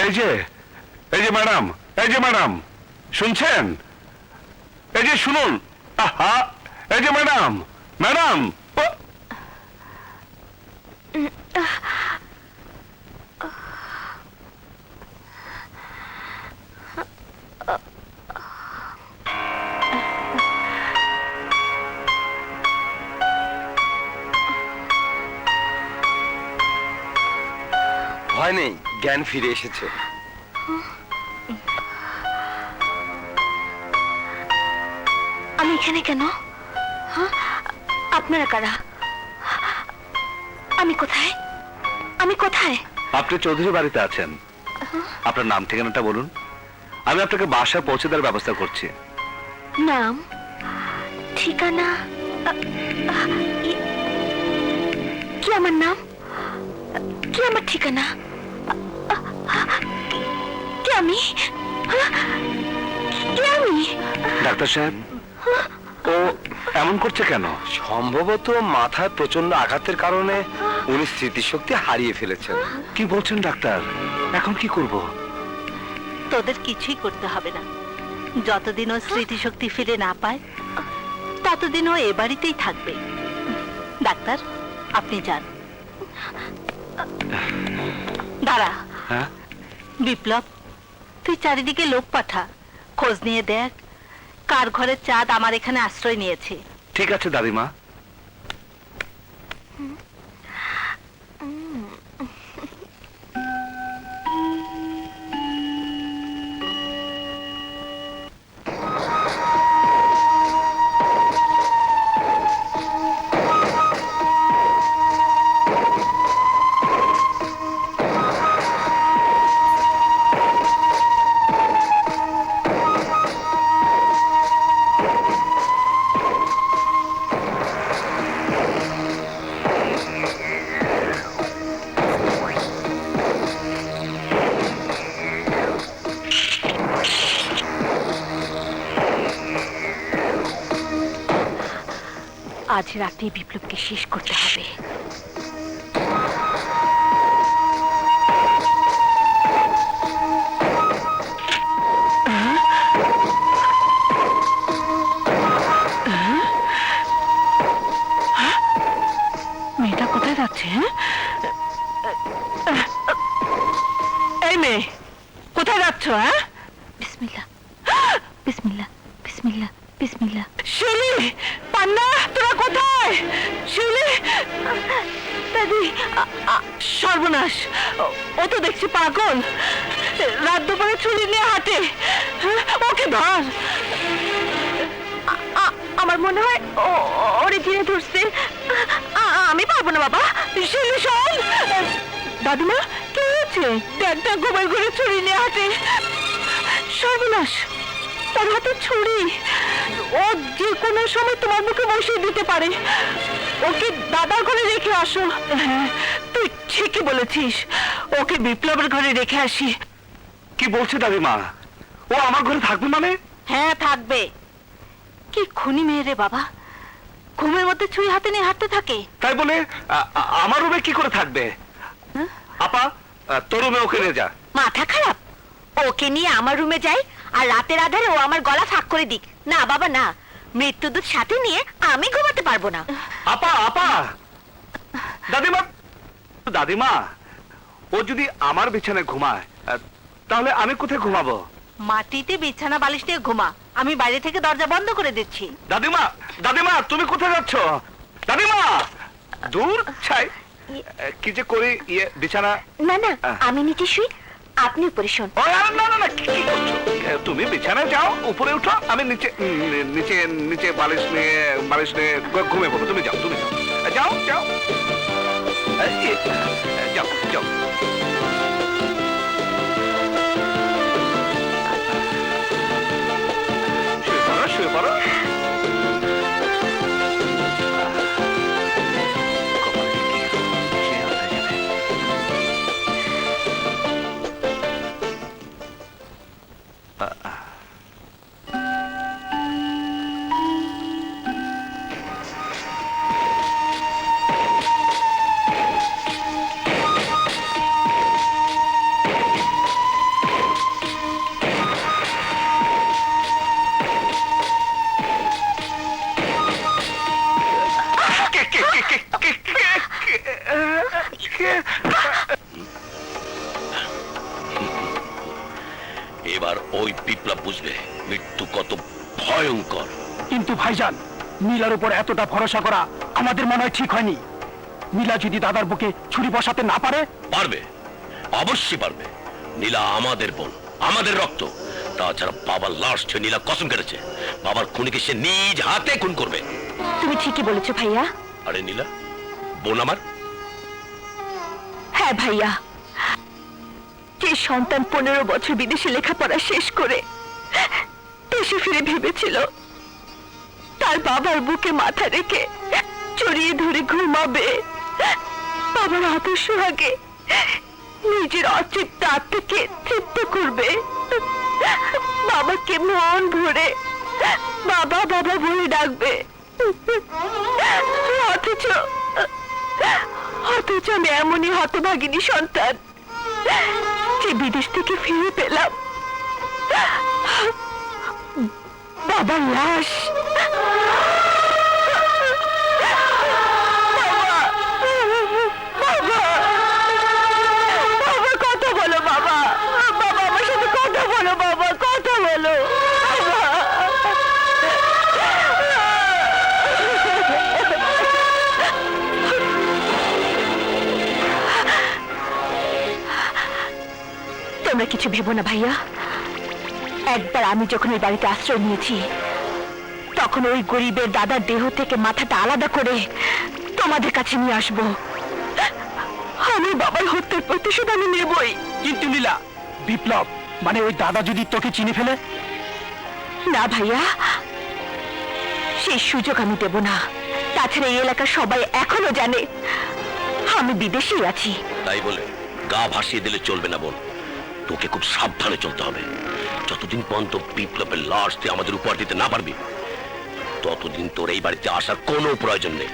এই যে ম্যাডাম, এই যে ম্যাডাম, শুনছেন? এই যে শুনুন, আহা, এই যে ম্যাডাম, ম্যাডাম। ভয় নেই, জ্ঞান ফিরে এসেছে। আমি এখানে কেন? আপনারা কারা? আমি কোথায়? আমি কোথায়? আপনি চৌধুরী বাড়িতে আছেন। আপনার নাম ঠিকানাটা বলুন, আমি আপনাকে বাসায় পৌঁছে দেওয়ার ব্যবস্থা করছি। নাম, ঠিকানা? কি আমার নাম? কি আমার ঠিকানা? কে আমি? কে আমি? ডাক্তার সাহেব, ও এমন করছে কেন? সম্ভবত মাথায় প্রচন্ড আঘাতের কারণে উনি স্মৃতিশক্তি হারিয়ে ফেলেছেন। কি বলছেন ডাক্তার? এখন কি করব? তোদের কিছুই করতে হবে না। যতদিন ও স্মৃতিশক্তি ফিরে না পায় ততদিন ও এ বাড়িতেই থাকবে। ডাক্তার, আপনি যান। দাঁড়া। হ্যাঁ, বিপ্লব, তুই চারিদিকে লোক পাঠা, খোঁজ নিয়ে দেখ কার ঘরের চাঁদ আমার এখানে আশ্রয় নিয়েছে। ঠিক আছে দাদিমা। আজ রাতে বিপ্লবকে শেষ করতে হবে। মেয়েটা কোথায় যাচ্ছে? এই মেয়ে, কোথায় যাচ্ছ? হ্যাঁ, বিসমিল্লাহ, বিসমিল্লাহ, বিসমিল্লাহ, বিসমিল্লাহ। শিউলি, পান্না, তোরা কোথায়? শিউলি, দাদি, সর্বনাশ! ও তো দেখছি পাগল, রাত দুপুরে ছুরি নিয়ে হাঁটে। ওকে ধর। আমার মনে হয় ওরে ধীরে ধরছে। আমি পারবো না বাবা। শিউলি, শোন। দাদিমা, কি হয়েছে? দেখ, ঘুমের ঘরে ছুরি নিয়ে হাঁটে। সর্বনাশ, ওর হাতে ছুরি। ও যে কোনো সময় তোমার মুখে বসিয়ে দিতে পারে। ওকে দাদার ঘরে রেখে আসো। হ্যাঁ, তুই ঠিকই বলেছিস, ওকে বিপ্লবের ঘরে রেখে আসি। কি বলছে দাদিমা? ও আমার ঘরে থাকবে মানে? হ্যাঁ, থাকবে। কি খুনি মেয়ে রে বাবা, ঘুমের মধ্যে ছুরি হাতে নিয়ে হাঁটতে থাকে। তাই বলে আমার রুমে কি করে থাকবে? আপা, তোর রুমে ওকে নিয়ে যা। মাথা খারাপ? ওকে নিয়ে আমার রুমে যাই আর রাতের আধারে ও আমার গলা ফাঁক করে দিক? না বাবা, না। মৃত্যুদূত সাথে নিয়ে আমি ঘুমাতে পারবো না। আপা, দাদিমা, দাদিমা, ও যদি আমার বিছানায় ঘুমায় তাহলে আমি কোথায় ঘুমাবো? মাটিতে বিছানা বালিশ নিয়ে ঘুমা, আমি বাইরে থেকে দরজা বন্ধ করে দিচ্ছি। দাদিমা, তুমি কোথায় যাচ্ছ? দাদিমা, দূর ছাই, কি যে করি বিছানা। না না, আমি নিচে শুই, আপনি উপরে শোন। না, কি করছো? তুমি বিছানায় যাও, উপরে উঠো, আমি নিচে নিচে নিচে বালিশ নিয়ে ঘুমিয়ে পড়বো। তুমি যাও, যাও যাও যাও। শুয়ে পড়ো। ওই বিপ্লব বুঝবে মৃত্যু কত ভয়ঙ্কর। কিন্তু ভাইজান, নীলার উপর এতটা ভরসা করা আমাদের মনে হয় ঠিক হয়নি। নীলা যদি দাদার বুকে ছুরি বসাতে না পারে। পারবে, অবশ্যই পারবে। নীলা আমাদের বোন, আমাদের রক্ত। তাছাড়া বাবার লাশ ছুঁয়ে নীলা কসম কেটেছে বাবার খুনিকে সে নিজ হাতে খুন করবে। তুমি ঠিকই বলেছো ভাইয়া। আরে নীলা, বোন আমার। হ্যাঁ ভাইয়া, যে সন্তান 15 বছর বিদেশে লেখাপড়া শেষ করে দেশে ফিরে ভেবেছিল তার বাবার বুকে মাথা রেখে জড়িয়ে ধরে ঘুমাবে, বাবার আদর্শ আগে নিজের অতৃপ্ত আত্মাকে তৃপ্ত করবে, বাবাকে মন ভরে বাবা বাবা বলে ডাকবে। অথচ অথচ আমি এমনই হতভাগিনী সন্তান যে বিদেশ থেকে ফিরে পেলাম বাবার লাশ। বাবা, বাবা কথা বলো বাবা, বাবা আমার সাথে কথা বলো বাবা, কথা বলো তোমরা কিছু ভেবো না ভাইয়া। একবার আমি যখন ওই বাড়িতে আশ্রয় নিয়েছি তখন ওই গরিবের দাদার দেহ থেকে মাথাটা আলাদা করে তোমাদের কাছে নিয়ে আসবো। আমি বাবার হত্যার প্রতিশোধ আমি নেবই। কিন্তু নীলা, বিপ্লব মানে ওই দাদা যদি তোকে চিনে ফেলে? না ভাইয়া, সেই সুযোগ আমি দেব না। তাছাড়া এই এলাকার সবাই এখনো জানে আমি বিদেশেই আছি। তাই বলে গা ভাসিয়ে দিলে চলবে না বোন, তোকে খুব সাবধানে চলতে হবে। যতদিন পর্যন্ত বিপ্লবের লাশ তুই আমাদের উপহার দিতে না পারবি ততদিন তোর এই বাড়িতে আসার কোনো প্রয়োজন নেই।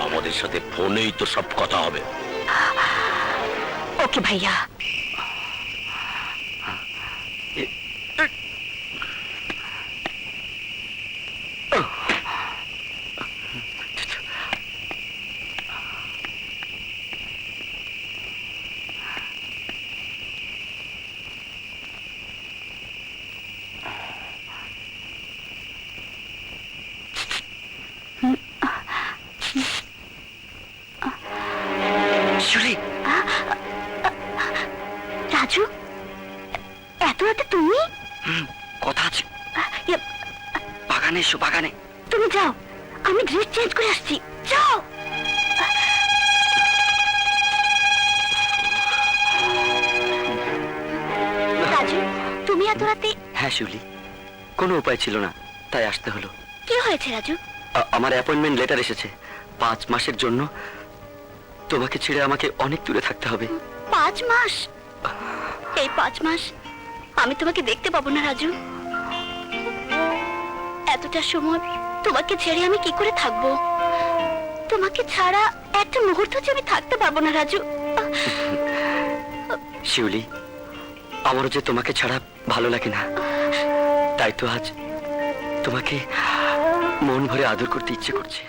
আমাদের সাথে ফোনেই তো সব কথা হবে। ওকে ভাইয়া। রাজু, এত রাতে তুমি? কথা আছে, ইয়ে, বাগানে এসো, বাগানে। তুমি যাও, আমি ড্রেস চেঞ্জ করে আসছি। যাও। রাজু, তুমি এত রাতে? হ্যাঁ শিউলি, কোনো উপায় ছিল না, তাই আসতে হলো। কি হয়েছে রাজু? আমার অ্যাপয়েন্টমেন্ট লেটার এসেছে। 5 মাসের জন্য তোমাকে ছেড়ে আমাকে অনেক দূরে থাকতে হবে। 5 মাস? এই 5 মাস আমি তোমাকে দেখতে পাবো না রাজু। এতটা সময় তোমাকে ছেড়ে আমি কি করে থাকবো? তোমাকে ছাড়া একটা মুহূর্ত যে আমি থাকতে পারবো না রাজু। শিউলি, আমারও যে তোমাকে ছাড়া ভালো লাগে না, তাই তো আজ তোমাকে মন ভরে আদর করতে ইচ্ছে করছে।